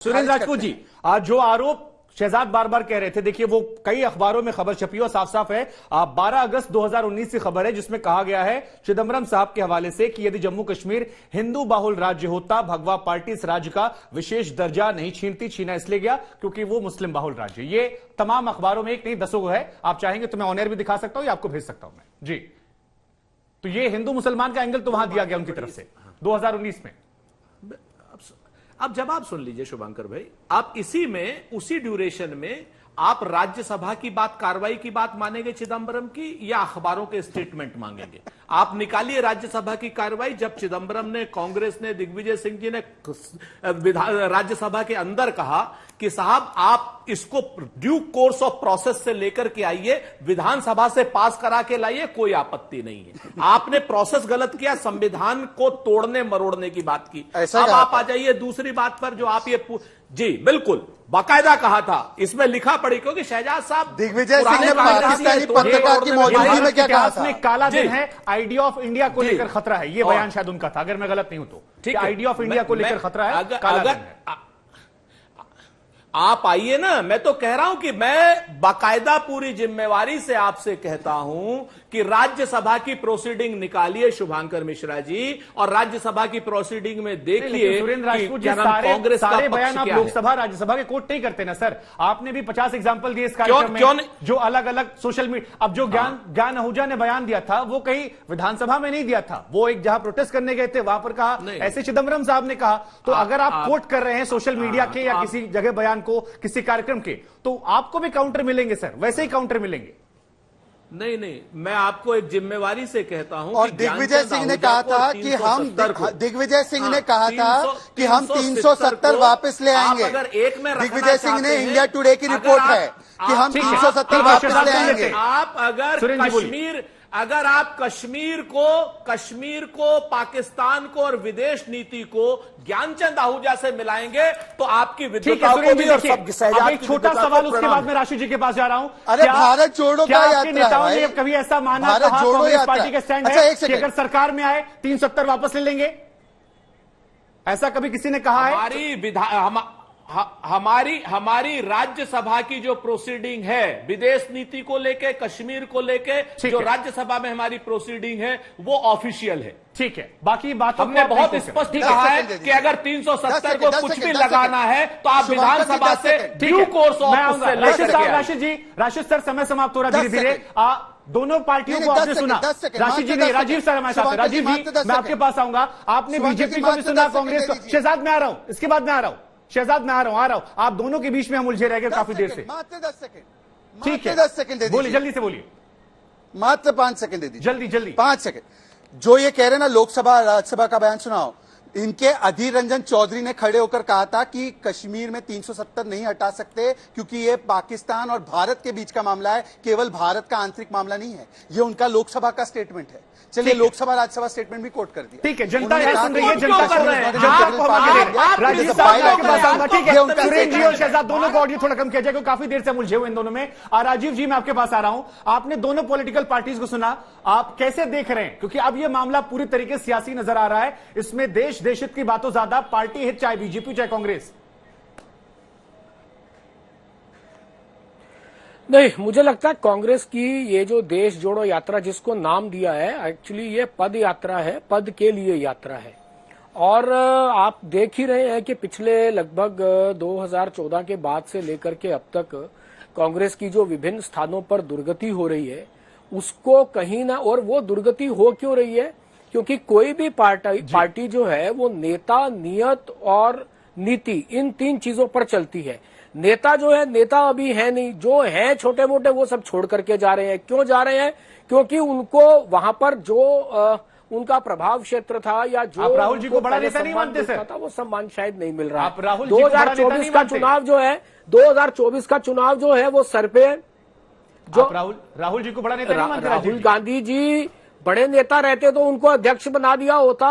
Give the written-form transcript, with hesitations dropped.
सुरेंद्र राजपूत जी, आज जो आरोप शहजाद बार बार कह रहे थे, देखिए वो कई अखबारों में खबर छपी और साफ साफ है 12 अगस्त 2019 की खबर है, जिसमें कहा गया है चिदंबरम साहब के हवाले से कि यदि जम्मू कश्मीर हिंदू बाहुल राज्य होता, भगवा पार्टी इस राज्य का विशेष दर्जा नहीं छीनती। छीना इसलिए गया क्योंकि वो मुस्लिम बाहुल राज्य। ये तमाम अखबारों में एक नहीं दसों है। आप चाहेंगे तो मैं ऑन एयर भी दिखा सकता हूं या आपको भेज सकता हूं मैं जी। तो ये हिंदू मुसलमान का एंगल तो वहां दिया गया उनकी तरफ से 2019 में। अब जवाब सुन लीजिए शुभंकर भाई, आप इसी में उसी ड्यूरेशन में आप राज्यसभा की बात, कार्रवाई की बात मानेंगे चिदंबरम की, या अखबारों के स्टेटमेंट मांगेंगे? आप निकालिए राज्यसभा की कार्रवाई। जब चिदंबरम ने, कांग्रेस ने, दिग्विजय सिंह जी ने राज्यसभा के अंदर कहा कि साहब आप इसको ड्यू कोर्स ऑफ प्रोसेस से लेकर के आइए, विधानसभा से पास करा के लाइए, कोई आपत्ति नहीं है। आपने प्रोसेस गलत किया, संविधान को तोड़ने मरोड़ने की बात की। अब आप आ जाइए दूसरी बात पर, जो आप ये जी बिल्कुल बाकायदा कहा था, इसमें लिखा पड़ी, क्योंकि शहजाद साहब दिग्विजय सिंह ने पाकिस्तानी पत्रकार की मौजूदगी में क्या कहा था? काला दिन है, आइडिया ऑफ इंडिया को लेकर खतरा है, ये बयान शायद उनका था, अगर मैं गलत नहीं हूं तो। ठीक, आइडिया ऑफ इंडिया को लेकर खतरा है, काला दिन है। आप आइए ना, मैं तो कह रहा हूं कि मैं बाकायदा पूरी जिम्मेवारी से आपसे कहता हूं कि राज्यसभा की प्रोसीडिंग निकालिए शुभांकर मिश्रा जी, और राज्यसभा की प्रोसीडिंग में देखिए सुरेंद्र राजपूत जी, सारे बयान आप लोकसभा राज्यसभा के कोर्ट नहीं करते ना सर। आपने भी 50 एग्जांपल दिए इस कार्यक्रम में, जो अलग अलग सोशल मीडिया। अब जो ज्ञान आहूजा ने बयान दिया था वो कहीं विधानसभा में नहीं दिया था, वो एक जहां प्रोटेस्ट करने गए थे वहां पर कहा, ऐसे चिदंबरम साहब ने कहा। तो अगर आप कोर्ट कर रहे हैं सोशल मीडिया के या किसी जगह बयान को, किसी कार्यक्रम के, तो आपको भी काउंटर मिलेंगे सर, वैसे ही काउंटर मिलेंगे। नहीं, मैं आपको एक जिम्मेवारी से कहता हूं। और दिग्विजय सिंह ने कहा था कि हम, दिग्विजय सिंह ने कहा था कि हम 370 वापस ले आएंगे। अगर एक में दिग्विजय सिंह ने, इंडिया टुडे की रिपोर्ट है कि हम 370 वापस ले आएंगे। आप अगर आप कश्मीर को, पाकिस्तान को और विदेश नीति को ज्ञानचंद आहूजा से मिलाएंगे तो आपकी विद्वता को भी, और सब एक छोटा सवाल उसके बाद में राशि जी के पास जा रहा हूं। अरे भारत जोड़ो का यात्रा नेताओं ने कभी ऐसा माना, कांग्रेस पार्टी का स्टैंड है कि अगर सरकार में आए 370 वापस ले लेंगे? ऐसा कभी किसी ने कहा है? हमारी राज्यसभा की जो प्रोसीडिंग है विदेश नीति को लेके, कश्मीर को लेके, जो राज्यसभा में हमारी प्रोसीडिंग है वो ऑफिशियल है। ठीक है, बाकी बात हमने बहुत स्पष्ट कहा है कि अगर 370 को कुछ भी लगाना है तो आप विधानसभा से ड्यू कोर्स ऑफ से लेकर के। राशिद सर, समय समाप्त हो रहा धीरे धीरे। दोनों पार्टियों को आपने सुना, राशिद जी नहीं, राजीव सर हमारे साथ। राजीव जी, मैं आपके पास आऊंगा। आपने बीजेपी को भी सुना, कांग्रेस को। शहजाद में आ रहा हूं, इसके बाद में आ रहा हूं। शहजाद में आ रहा हूं। आप दोनों के बीच में हम उलझे रह गए काफी देर से। मात्र 10 सेकंड, ठीक है, 10 सेकंड दे दीजिए। बोलिए, जल्दी से बोलिए। मात्र 5 सेकंड दे दीजिए, जल्दी 5 सेकंड। जो ये कह रहे हैं ना, लोकसभा राज्यसभा का बयान सुनाओ। इनके अधीर रंजन चौधरी ने खड़े होकर कहा था कि कश्मीर में 370 नहीं हटा सकते क्योंकि ये पाकिस्तान और भारत के बीच का मामला है, केवल भारत का आंतरिक मामला नहीं है। ये उनका लोकसभा का स्टेटमेंट है। चलिए, लोकसभा राज्यसभा स्टेटमेंट भी कोट कर दिया। ठीक है, जनता सुन रही है, जनता कर रहे हैं। राजीव साहब के पास आऊंगा। ठीक है, सुरेंद्र जी और शहजाद दोनों का ऑडियो थोड़ा कम किया जाए क्योंकि काफी देर से मुलझे हुए इन दोनों में। राजीव जी, मैं आपके पास आ रहा हूं। आपने दोनों पॉलिटिकल पार्टीज को सुना, आप कैसे देख रहे हैं? क्योंकि अब ये मामला पूरी तरीके से सियासी नजर आ रहा है। इसमें देश हित की बातों ज्यादा पार्टी हित, चाहे बीजेपी चाहे कांग्रेस। नहीं, मुझे लगता है कांग्रेस की ये जो देश जोड़ो यात्रा जिसको नाम दिया है, एक्चुअली ये पद यात्रा है, पद के लिए यात्रा है। और आप देख ही रहे हैं कि पिछले लगभग 2014 के बाद से लेकर के अब तक कांग्रेस की जो विभिन्न स्थानों पर दुर्गति हो रही है, उसको कहीं ना, और वो दुर्गति हो क्यों रही है? क्योंकि कोई भी पार्टी जो है वो नेता, नियत और नीति, इन 3 चीजों पर चलती है। नेता जो है, नेता अभी है नहीं, जो है छोटे मोटे वो सब छोड़ करके जा रहे हैं। क्यों जा रहे हैं? क्योंकि उनको वहां पर जो उनका प्रभाव क्षेत्र था, या जो आप राहुल जी को बड़ा नेता नहीं मानते सर? था, वो सम्मान शायद नहीं मिल रहा है। आप राहुल 2024 का चुनाव जो है, 2024 का चुनाव जो है वो सर पे जो राहुल जी को बड़ा नेता नहीं मानते? राहुल गांधी जी बड़े नेता रहते तो उनको अध्यक्ष बना दिया होता।